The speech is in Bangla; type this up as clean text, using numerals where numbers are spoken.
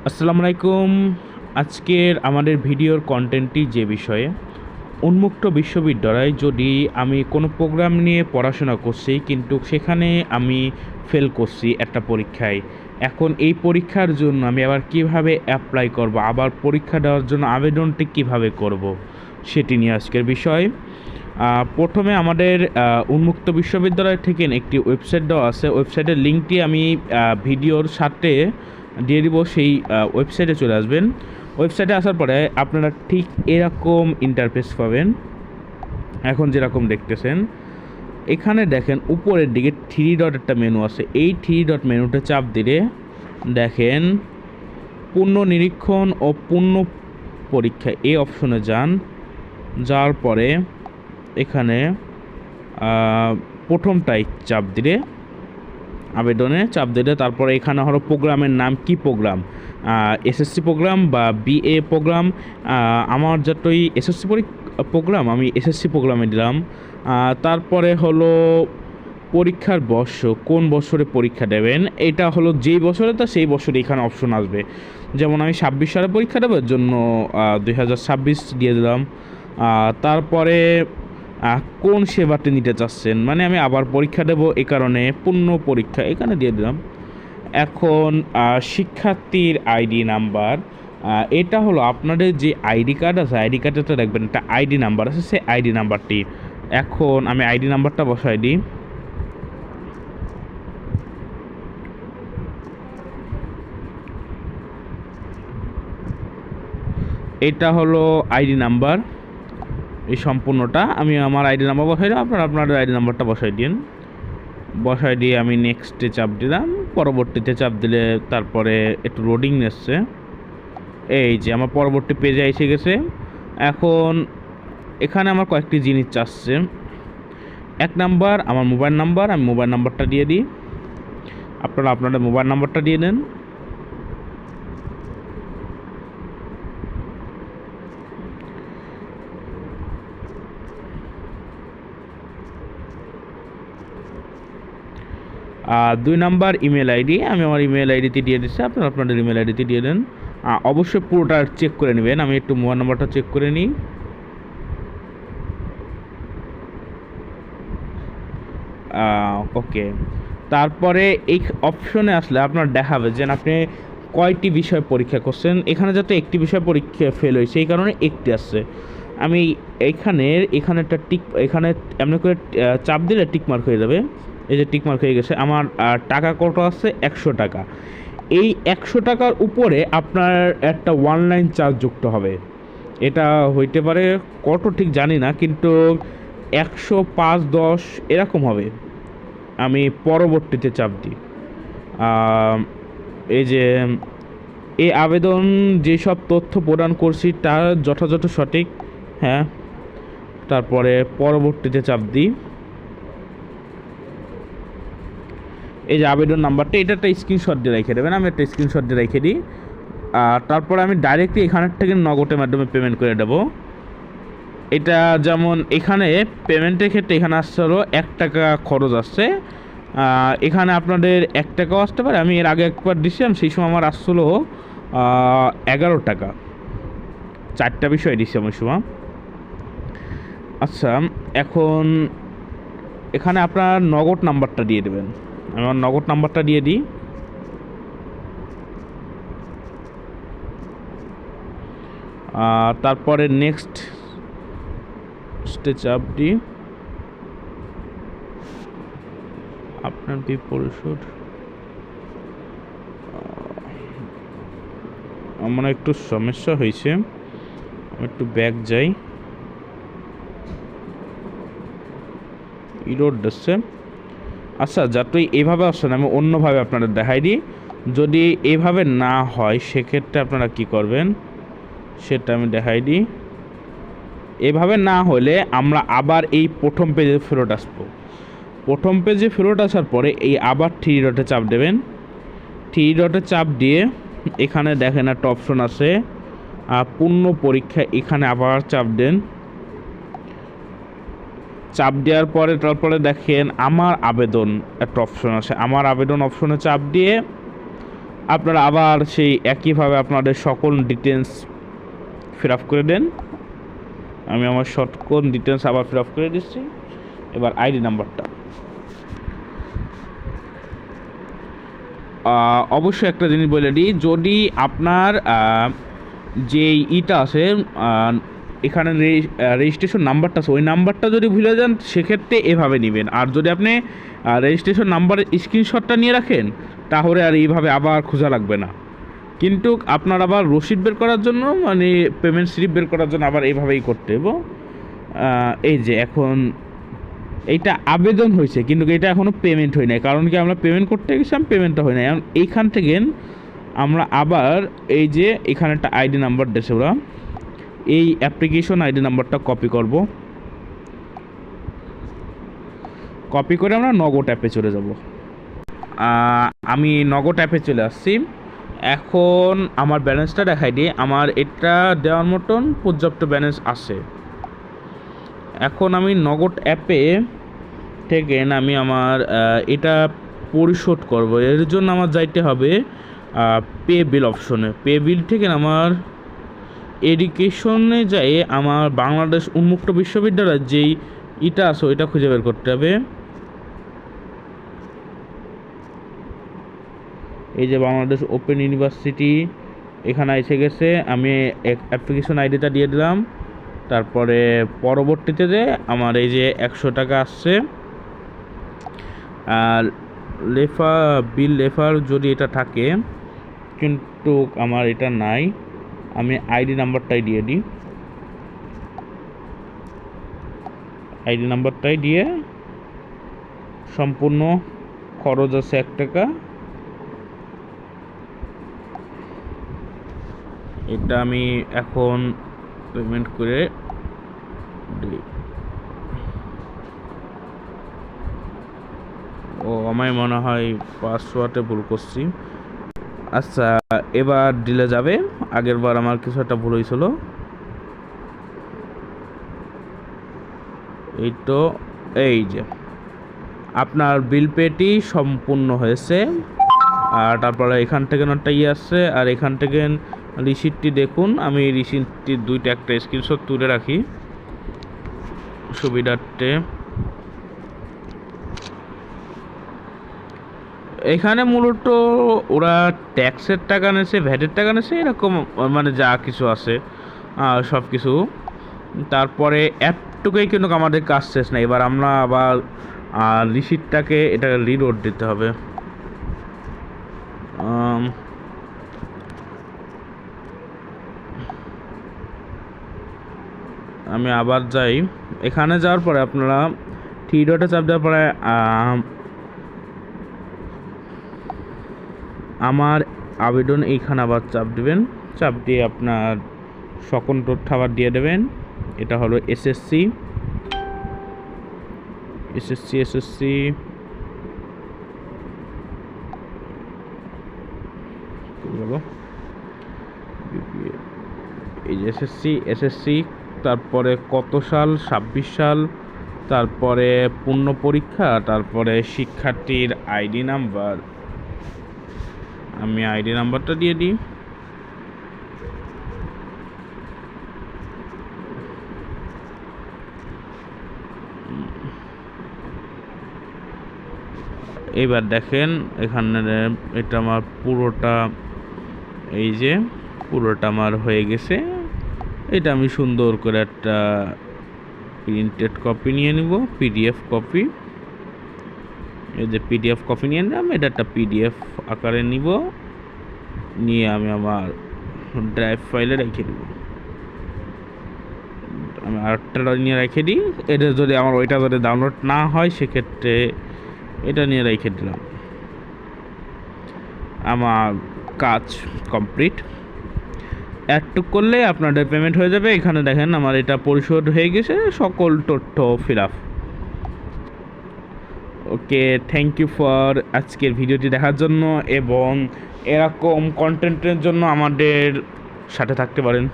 আসসালামু আলাইকুম। আজকের আমাদের ভিডিওর কন্টেন্টটি যে বিষয়ে উন্মুক্ত বিশ্ববিদ্যালয় যদি আমি কোনো প্রোগ্রাম নিয়ে পড়াশোনা করছি কিন্তু সেখানে আমি ফেল করছি একটা পরীক্ষায়। এখন এই পরীক্ষার জন্য আমি আবার কিভাবে অ্যাপ্লাই করব, আবার পরীক্ষা দেওয়ার জন্য আবেদনটি কিভাবে করব, সেটি নিয়ে আজকের বিষয়। প্রথমে আমাদের উন্মুক্ত বিশ্ববিদ্যালয় থেকে একটি ওয়েবসাইট দেওয়া আছে। ওয়েবসাইটের লিঙ্কটি আমি ভিডিওর সাথে দিয়ে দিব, সেই ওয়েবসাইটে চলে আসবেন। ওয়েবসাইটে আসার পরে আপনারা ঠিক এরকম ইন্টারফেস পাবেন, এখন যেরকম দেখতেছেন। এখানে দেখেন উপরের দিকে থ্রি ডট একটা মেনু আছে, এই থ্রি ডট মেনুতে চাপ দিলে দেখেন পূর্ণ নিরীক্ষণ ও পূর্ণ পরীক্ষা এই অপশনে যান। যাওয়ার পরে এখানে প্রথমটাই চাপ দিলে, আবেদনে চাপ দিলে তারপরে এখানে হলো প্রোগ্রামের নাম, কি প্রোগ্রাম, এসএসসি প্রোগ্রাম বা বিএ প্রোগ্রাম। আমার যতই এসএসসি প্রোগ্রাম আমি এসএসসি প্রোগ্রামে দিলাম। তারপরে হলো পরীক্ষার বর্ষ, কোন বছরে পরীক্ষা দেবেন, এটা হলো যেই বছরে তা সেই বছরে এখানে অপশন আসবে। যেমন আমি 26 সালে পরীক্ষা দেবো, এর জন্য 2026 দিয়ে দিলাম। তারপরে কোন সেবাটি নিতে চাচ্ছেন, মানে আমি আবার পরীক্ষা দেবো এই কারণে পূর্ণ পরীক্ষা এখানে দিয়ে দিলাম। এখন শিক্ষার্থীর আইডি নাম্বার, এটা হলো আপনাদের যে আইডি কার্ড আছে, আইডি কার্ডে দেখবেন একটা আইডি নাম্বার আছে, সেই আইডি নাম্বারটি। এখন আমি আইডি নাম্বারটা বসাই দিই। এটা হলো আইডি নাম্বার, এই সম্পূর্ণটা আমি আমার আইডি নাম্বার বসাই দিলাম, আপনাদের আইডি নাম্বারটা বসাই দিন। বসাই দিয়ে আমি নেক্সটে চাপ দিলাম, পরবর্তীতে চাপ দিলে তারপরে একটু লোডিং এসছে। এই যে আমার পরবর্তী পেজে এসে গেছে। এখন এখানে আমার কয়েকটি জিনিস চাচ্ছে। এক নাম্বার আমার মোবাইল নাম্বার, আমি মোবাইল নাম্বারটা দিয়ে দিই, আপনারা আপনাদের মোবাইল নাম্বারটা দিয়ে দেন। দুই নাম্বার ইমেল আইডি, আমি আমার ইমেল আইডিতে দিয়ে দিচ্ছি, আপনারা আপনাদের ইমেল আইডিতে দিয়ে দেন। অবশ্যই পুরোটা চেক করে নেবেন, আমি একটু মোবাইল নাম্বারটা চেক করে নিই। ওকে, তারপরে এই অপশনে আসলে আপনার দেখাবে যে আপনি কয়টি বিষয় পরীক্ষা করছেন। এখানে যাতে একটি বিষয় পরীক্ষা ফেল হয়েছে এই কারণে একটি আসছে। আমি এখানে একটা টিক, এখানে এমনি করে চাপ দিলে টিক মার্ক হয়ে যাবে। এই যে টিক মার্ক হয়ে গেছে। আমার টাকা কত আছে, 100 টাকা। এই 100 টাকার উপরে আপনার একটা অনলাইন চার্জ যুক্ত হবে। এটা হইতে পারে কত ঠিক জানি না, কিন্তু 105, 10 এরকম হবে। আমি পরবর্তীতে চাপ দিই। এই যে এই আবেদন যেসব তথ্য প্রদান করছি তার যথাযথ সঠিক, হ্যাঁ। তারপরে পরবর্তীতে চাপ দিই। এই যে আবেদন নাম্বারটা, এটা একটা স্ক্রিনশট দিয়ে রেখে দেবেন, আমি একটা স্ক্রিনশট দিয়ে রেখে দিই। তারপরে আমি ডাইরেক্টলি এখানের থেকে নগদের মাধ্যমে পেমেন্ট করে দেবো। এটা যেমন এখানে পেমেন্টের ক্ষেত্রে এখানে আসছে হলো 1 টাকা খরচ আসছে। এখানে আপনাদের 1 টাকাও আসতে পারে। আমি এর আগে একবার দিছিলাম, সেই সময় আমার আসছিলো 11 টাকা। 4টা বিষয় দিচ্ছি আমি সময়। আচ্ছা, এখন এখানে আপনার নগদ নাম্বারটা দিয়ে দেবেন, আমি আমার নগদ নাম্বারটা দিয়ে দিই। তারপরে নেক্সট চাপ দিই। আপনার পরিশোধ, আমার একটু সমস্যা হয়েছে, আমি একটু ব্যাক যাই। ইরোড দিচ্ছে। আচ্ছা, যতই এইভাবে আসছেন আমি অন্যভাবে আপনাদের দেখাই দিই। যদি এইভাবে না হয় সেক্ষেত্রে আপনারা কি করবেন সেটা আমি দেখাই দিই। এভাবে না হলে আমরা আবার এই প্রথম পেজে ফেরত আসবো। প্রথম পেজে ফেরত আসার পরে এই আবার থ্রি ডটে চাপ দেবেন। থ্রি ডটে চাপ দিয়ে এখানে দেখেন একটা অপশন আছে পূর্ণ পরীক্ষা, এখানে আবার চাপ দেন। চাপ দেওয়ার পরে তারপরে দেখেন আমার আবেদন একটা অপশন আছে, আমার আবেদন অপশনে চাপ দিয়ে আপনারা আবার সেই একইভাবে আপনাদের সকল ডিটেলস ফিল আপ করে দেন। আমি আমার সকল ডিটেলস আবার ফিল আপ করে দিচ্ছি। এবার আইডি নাম্বারটা অবশ্যই একটা জিনিস বলে দিই, যদি আপনার যেই ইটা আছে এখানে রেজিস্ট্রেশন নাম্বারটা আছে, ওই নাম্বারটা যদি ভুলে যান সেক্ষেত্রে এভাবে নেবেন। আর যদি আপনি রেজিস্ট্রেশন নাম্বারের স্ক্রিনশটটা নিয়ে রাখেন তাহলে আর এইভাবে আবার খোঁজা লাগবে না। কিন্তু আপনার আবার রসিদ বের করার জন্য মানে পেমেন্ট স্লিপ বের করার জন্য আবার এইভাবেই করতে হবে। এই যে এখন এইটা আবেদন হয়েছে কিন্তু এটা এখনও পেমেন্ট হয় নাই, কারণ কি আমরা পেমেন্ট করতে গেছিলাম, পেমেন্টটা হয় নাই। এখন এইখান থেকে আমরা আবার এই যে এখানে একটা আইডি নাম্বার দিয়েছে ওরা, এই অ্যাপ্লিকেশন আইডি নাম্বারটা কপি করব, কপি করে আমরা নগদ অ্যাপে চলে যাব। আমি নগদ অ্যাপে চলে আসছি। এখন আমার ব্যালেন্সটা দেখাই দিই, আমার এটা দেওয়ার মতন পর্যাপ্ত ব্যালেন্স আছে। এখন আমি নগদ অ্যাপে থেকে আমি আমার এটা পরিশোধ করব, এর জন্য আমার যাইতে হবে পে বিল অপশনে। পে বিল থেকে আমার এডুকেশনে যাই আমার বাংলাদেশ উন্মুক্ত বিশ্ববিদ্যালয়ের যেই ইটা আছে ওইটা খুঁজে বের করতে হবে। এই যে বাংলাদেশ ওপেন ইউনিভার্সিটি এখানে এসে গেছে। আমি অ্যাপ্লিকেশন আইডিটা দিয়ে দিলাম। তারপরে পরবর্তীতে যে আমার এই যে 100 টাকা আসছে, আর বিল লেফার যদি এটা থাকে, কিন্তু আমার এটা নাই। আমি আইডি নাম্বারটাই দিয়ে দিই, আইডি নাম্বারটাই দিয়ে সম্পূর্ণ খরচ আছে 1 টাকা। এটা আমি এখন পেমেন্ট করে দিই। ও আমার মনে হয় পাসওয়ার্ডে ভুল করছি। আচ্ছা এবার দিলে যাবে, আগের বার আমার কিছু একটা ভুল হয়েছিল। এই তো এই যে আপনার বিল পেটি সম্পূর্ণ হয়েছে। আর তারপরে এখান থেকে একটা আসছে, আর এখান থেকে রিসিপ্টটি দেখুন। আমি রিসিপ্টটির একটা স্ক্রিনশট তুলে রাখি সুবিধার্থে। এখানে মূলত ওরা ট্যাক্সের টাকা নেছে, ভ্যাটের টাকা নেছে, এরকম মানে যা কিছু আছে সব কিছু। তারপরে এতটুকুই কিন্তু আমাদের কাজ শেষ না। এবার আমরা আবার রিসিপ্টটাকে এটা রিলোড দিতে হবে। আমি আবার যাই, এখানে যাওয়ার পরে আপনারা 3 ডটে চাপ দেওয়ার পরে আমার আবেদন এইখানে আবার চাপ দিবেন। চাপ দিয়ে আপনার সকল তথ্য আবার দিয়ে দেবেন। এটা হলো এসএসসি এই যে এসএসসি, তারপরে কত সাল, 26 সাল, তারপরে পূর্ণ পরীক্ষা, তারপরে শিক্ষার্থীর আইডি নাম্বার। আমি আইডি নাম্বারটা দিয়ে দিই। এবার দেখেন এখানে এটা আমার পুরোটা, এই যে পুরোটা আমার হয়ে গেছে। এটা আমি সুন্দর করে একটা প্রিন্টেড কপি নিয়ে নিব, পিডিএফ কপি। এই যে পিডিএফ কপি নিয়ে নিলাম, এটা একটা পিডিএফ আকারে নিব, নিয়ে আমি আমার ড্রাইভ ফাইলে রেখে দিব। আমি আরেকটা নিয়ে রেখে দিই। এটা যদি আমার ওইটা যদি ডাউনলোড না হয় সেক্ষেত্রে এটা নিয়ে রেখে দিলাম। আমার কাজ কমপ্লিট। অ্যাডটুক করলে আপনাদের পেমেন্ট হয়ে যাবে। এখানে দেখেন আমার এটা পরিশোধ হয়ে গেছে, সকল তথ্য fill up. Okay, thank you for আজকের ভিডিওটি দেখার জন্য, এবং এরকম কন্টেন্টের জন্য আমাদের সাথে থাকতে পারেন।